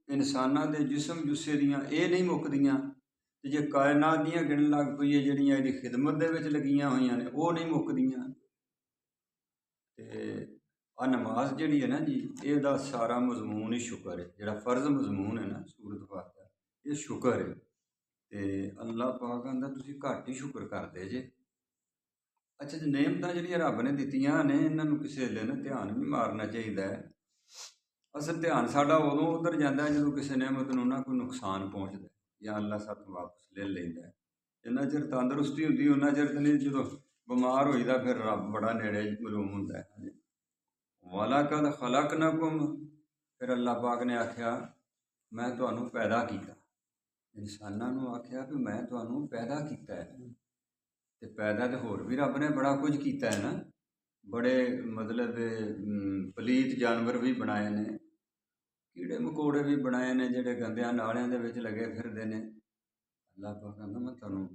इंसानां दे जिस्म जुस्से दियां ये नहीं मुकदियां, ते जे कायनात दियां गिणन लग पईए जिहड़ियां इहदी खिदमत दे विच लगियां होईयां ने वो नहीं मुकदियां। ते आ नमाज जिहड़ी है ना जी, इहदा सारा मजमून ही शुक्र है। जिहड़ा फर्ज मजमून है ना सूरत फातिहा, ये शुक्र है। ते अल्लाह पाक आंदा तुसीं घट ही शुक्र करदे जे। अच्छा जी, नेमतां जिहड़ियां रब ने दित्तियां ने इन्हां नूं किसे वेले ना ध्यान भी मारना चाहीदा है। असल ध्यान साडा उदों उधर जांदा है जदों किसी नेमत नूं ना कोई नुकसान पहुंचदा है या अल्लाह साथों वापस ले लैंदा है। जिन्ना चिर तंदरुस्ती हुंदी उन्ना चिर ते नहीं, जदों बमार होईदा फिर रब बड़ा नेड़े मलूम हुंदा है। वलकद खलकनकुम, फिर अल्लाह पाक ने आख्या मैं तुहानूं पैदा कीता। इंसानां नूं आख्या भी मैं तुहानूं पैदा कीता है। ते पैदा ते होर भी रब ने बड़ा कुछ कीता है ना, बड़े मतलब पलीत जानवर भी बनाए ने, कीड़े मकोड़े भी बनाए ने जिहड़े गंदियां नालियां दे विच लगे फिरदे ने। अल्लाह पाक कहंदा मैं तुहानूं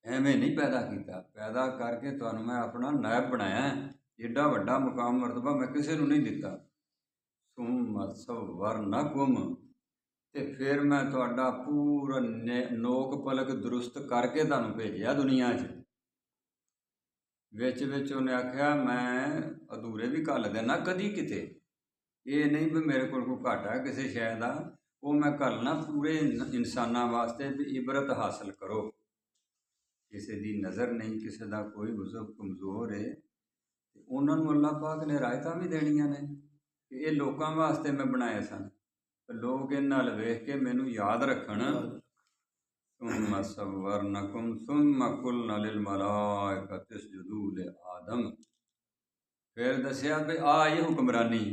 एवें नहीं पैदा कीता, पैदा करके तुहानूं मैं अपना नायब बनाया है। एडा वड्डा मुकाम मरतबा मैं किसी नूं नहीं दित्ता। सुम्मा सव्वरनकुम, ते फिर मैं तुहाडा पूरा नोक पलक दुरुस्त करके तुहानूं भेजिया दुनिया 'च। विच विच उन्हें आख्या मैं अधूरे भी घल देना कदी किते, ये नहीं भी मेरे कोल कोई घाटा है किसी शै दा, वो मैं घलना पूरे इंसानां वास्ते भी इबरत हासिल करो। किसी दी नज़र नहीं, किसी दा कोई उज़व कमज़ोर है, ते उन्हां नूं अल्लाह पाक ने हिदायतां भी देणियां ने कि ये लोकां वास्ते मैं बनाए सन, ते लोग इन्हां अल वेख के मैनूं याद रखण। सुम्मा सव्वरनकुम सुम्मा कुलना लिल मलाइकति इसजुदू लि आदम, फिर दस्सिया भी आ ये हुक्मरानी,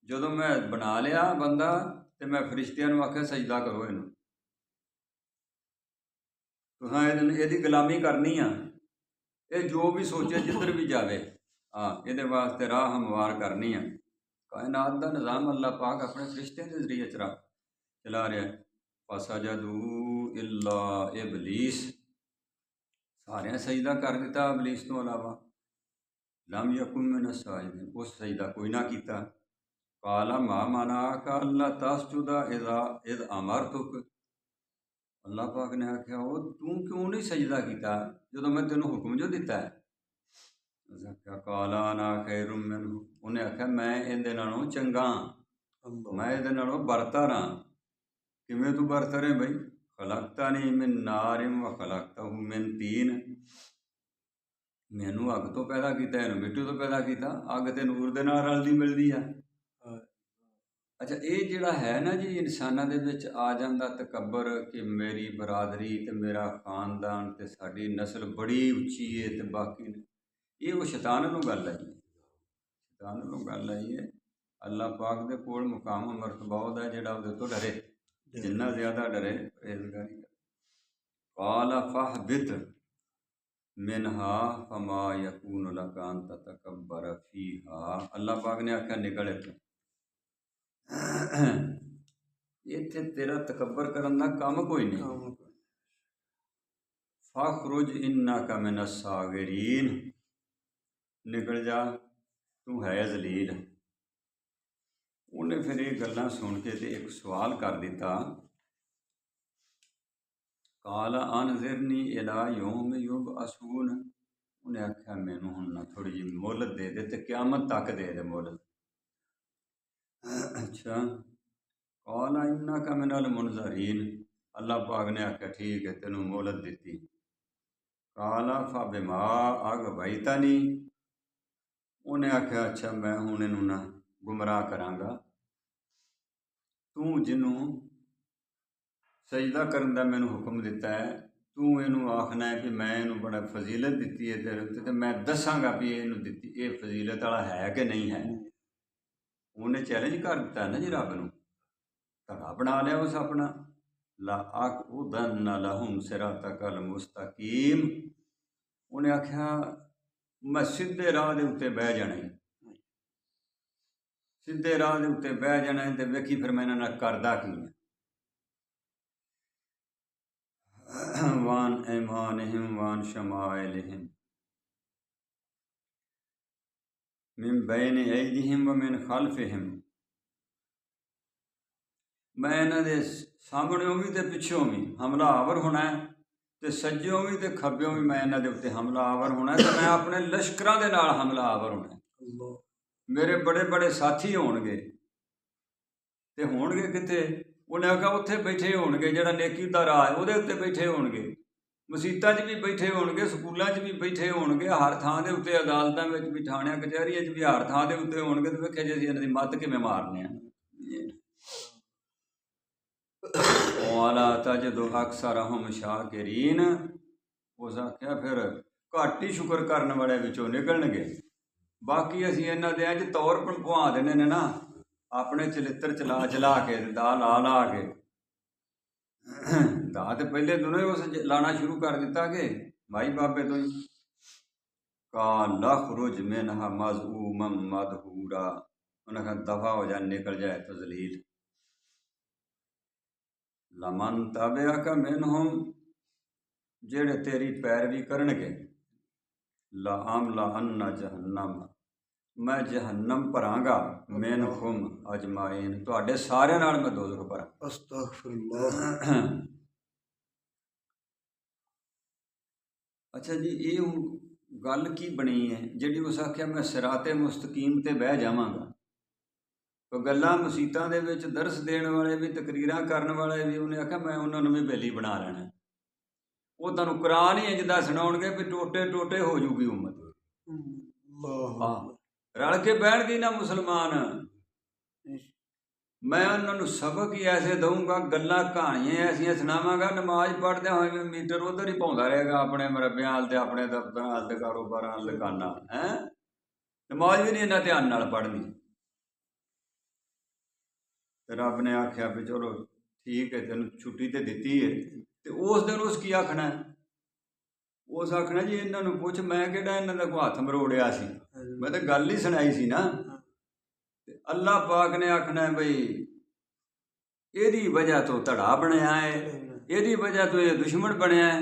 जदों मैं बना लिया बंदा ते मैं फरिश्तियां नूं आख्या सजदा करो इहनूं, तुसां इहदी गुलामी करनी आ, ये जो भी सोचे जिधर भी जावे, हाँ इहदे वास्ते राह हमवार करनी आ। कायनात दा निज़ाम अल्लाह पाक अपने फरिश्तियां दे जरिए चला रहा है। फसजदू इल्ला इबलीस, सारियां सजदा कर दिता इबलीस तो अलावा। लम यकुन मिन साजिदीन, उस सजदा कोई ना कीता। काला मा मनाका अल्ला तस्जुदा इज़ अमरतुक, अल्लाह पाक ने आख्या वो तू क्यों नहीं सजदा कीता जदों मैं तेनों हुक्म जो दिता है। उस आख्या काला अना खैरुम मिन्हु, उन्हें आख्या मैं इहदे नालों चंगा हाँ, मैं इहदे नालों बरतर हाँ। किवें तू बरतर है बई, खलकतानी मिन नारिम व खलकतहु मिन तीन, मैनू अग तो पैदा किया, इहनूं मिट्टी तो पैदा किया, अग ते नूर दे नाल रलदी मिलदी आ। अच्छा ये जिहड़ा है ना जी इंसानां दे विच आ जांदा तकब्बर कि मेरी बरादरी ते मेरा खानदान ते साडी नस्ल बड़ी उच्ची है ते बाकी ने, ये वो शैतान नूं गल आई है। शैतान नूं गल आई है। अल्लाह पाक दे कोल मुकाम मरतबा ओहदा जिहड़ा ओहदे तो डरे, जिन्ना ज़्यादा डरे परहेज़गारी करे। काला फहबित मिनहा फमा यकून लका अन ततकब्बर फीहा, अल्लाह पाक ने आख्या निकल इत्थों, इत्थे तेरा तकब्बर करन दा कम कोई नहीं। फखरुज इन्नका मिन अस्सागिरीन, निकल जा तू है जलील। उन्हें फिर ये गल्लां सुन के ते एक सवाल कर दिता, काला अनज़िरनी इला यौम युबअसून, उन्हें आख्या मैनू हुण ना थोड़ी जी मोहलत दे दे ते क़यामत तक दे दे मोहलत। अच्छा, काला इन्नका मिनल मुनज़रीन, अल्लाह पाक ने आख्या ठीक है तेनों मोहलत दी। काला फबिमा अगवैतनी, उन्हें आख्या अच्छा मैं हुण इहनूं ना गुमराह करांगा, तू जिन्हों सजदा करन दा मैनूं हुक्म दिता है, तू इहनूं आखना है कि मैं इहनूं बड़ा फजीलत दित्ती है तेरे उत्ते, ते मैं दसांगा भी इहनूं दित्ती ये फजीलत वाला है कि नहीं है। उन्हें चैलेंज कर दिता है ना जी रब नूं, धड़ा बना लिया उस अपना। ला अक़उदन्न लहुम सिरातकल मुस्तकीम, उन्हें आख्या मैं सीधे राह दे उत्ते बह जाना है, सीधे राह दे उत्ते बह जाना है, ते वेखी फिर मैं इन्हां नाल करदा की है। वान ऐमानिहिम वान शमाइलिहिम मिन बैन ऐदिहिम व मिन खल्फिहिम, मैं इन्हां दे सामणेओं भी ते पिछों भी हमलावर होना है, ते सज्जों भी ते खब्बों भी मैं इन्हां दे उत्ते हमलावर होना है, ते मैं अपने लश्करां दे नाल हमलावर होना है। मेरे बड़े बड़े साथी होणगे, ते होणगे कित्थे? उन्हें आखा उत्थे बैठे होणगे, जिहड़ा नेकी दा राह है उहदे उत्ते बैठे होणगे, मसीतां 'च भी बैठे होणगे, स्कूलां 'च भी बैठे होणगे, हर थां दे उत्ते अदालतां विच भी, थाणियां कचहरीਆਂ 'ਚ भी हर थां दे उत्ते होणगे। ते वेखे जे असीं इन्हां दी मੱਤ किवें मारने आ। वाला तजदु अक्सरहुम शाकिरीन, उस आख्या फिर घੱਟ ही शुक्र करन वाले विचों निकलणगे। बाकी असीं इन्हां दे इंज तौर भुआ देने ने ना, अपने चलित्र चला चला के, दा ला ला के, दा ते पहले दोनों ही उस लाना शुरू कर दिता कि माई बाबे तो ही। काल लखरुज मिनहा मज़ऊमम मदहूरा, उन्हें कहा दफा हो जा, निकल जाए तो जलील। लमन तबिअका मिनहुम, जेड़े तेरी पैरवी करनगे, ला अमला अन्ना जहन्नम, मैं जहन्नम भरांगा, मिनहुम अजमाइन, तुहाडे सारे नाल मैं दोज़ख भरां। अस्तगफिरुल्लाह। अच्छा जी, ये हुण गल की बनी है जिहड़ी उस आख्या मैं सिराते मुस्तकीम ते बह जावांगा। तो गल्लां मसीतां दे विच दरस देण वाले भी, तकरीरां करन वाले भी, उन्हें आख्या मैं उन्हां नूं भी बेली बना लैणा। वो तुहानूं कुरान ही इंज दा सुणाउणगे भी टोटे टोटे हो जूगी उम्मत। रल के बहणगे ना मुसलमान। मैं उन्होंने सबक ही ऐसे दूंगा, गल्लां कहानियां ऐसियां सुनावांगा, नमाज पढ़दे होए मीटर उधर ही पाउंदा रहेगा, अपने मरब्बियां अल ते अपने दफ्तरां अल ते कारोबारां अल दुकानां है। नमाज भी नहीं इन्ना ध्यान नाल पढ़नी। रब ने आख्या भी चलो ठीक है, तेन छुट्टी तो दिती है, तो उस दिन उस की आखना है? उस आखना जी इन्हों पुछ, मैं किहड़ा इन्हां दा कोई हत्थ मरोड़िया सी, मैं तो गल ही सुनाई सी ना। अल्लाह पाक ने आखना है बई ਇਹਦੀ वजह तो धड़ा बनया है, ਇਹਦੀ वजह तो ये दुश्मन बनया है,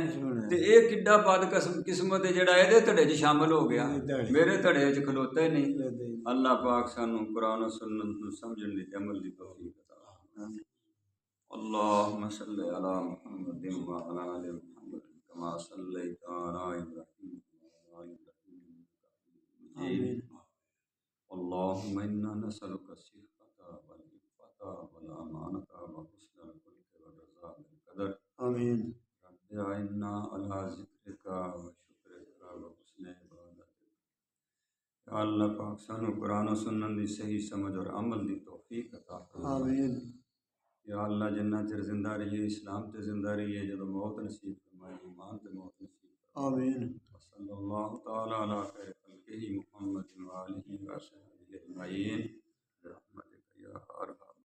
तो ये किड्डा बदकिस्मत है जिहड़ा ਇਹਦੇ धड़े 'ਚ शामिल हो गया, मेरे धड़े 'ਚ खलोता ही नहीं। अल्लाह पाक सानू कुरान और सुन्नत नूं समझण दी ते अमल दी तौफीक अता। अल्लाहुम्मा सल्लि अला मुहम्मदिन व अला आलि मुहम्मद कमा सल्लैता अला इब्राहीम व अला आलि इब्राहीम। अल्लाहुम्मा इन्ना नसअलुका सिहहता वल इफ़्फ़ता वल अमानता व हुस्नल खुल्क़ि व रज़ा बिल क़दर। आमीन। रब्बि अइन्ना अला ज़िक्रिका व शुक्रिका व हुस्नि इबादतिक। या अल्लाह पाक सानू कुरान और सुन्नत दी सही समझ और अमल दी तौफीक अता फरमा। आमीन। या अल्लाह जिन्ना चिर जिंदा रहिए इस्लाम ते जिंदा रहिए, जदों मौत नसीब फरमाए ईमान ते मौत नसीब फरमाए। आमीन। सल्लल्लाहु तआला अला खैरि खल्क़िही मुहम्मदिन व आलिही व अस्हाबिही अजमईन।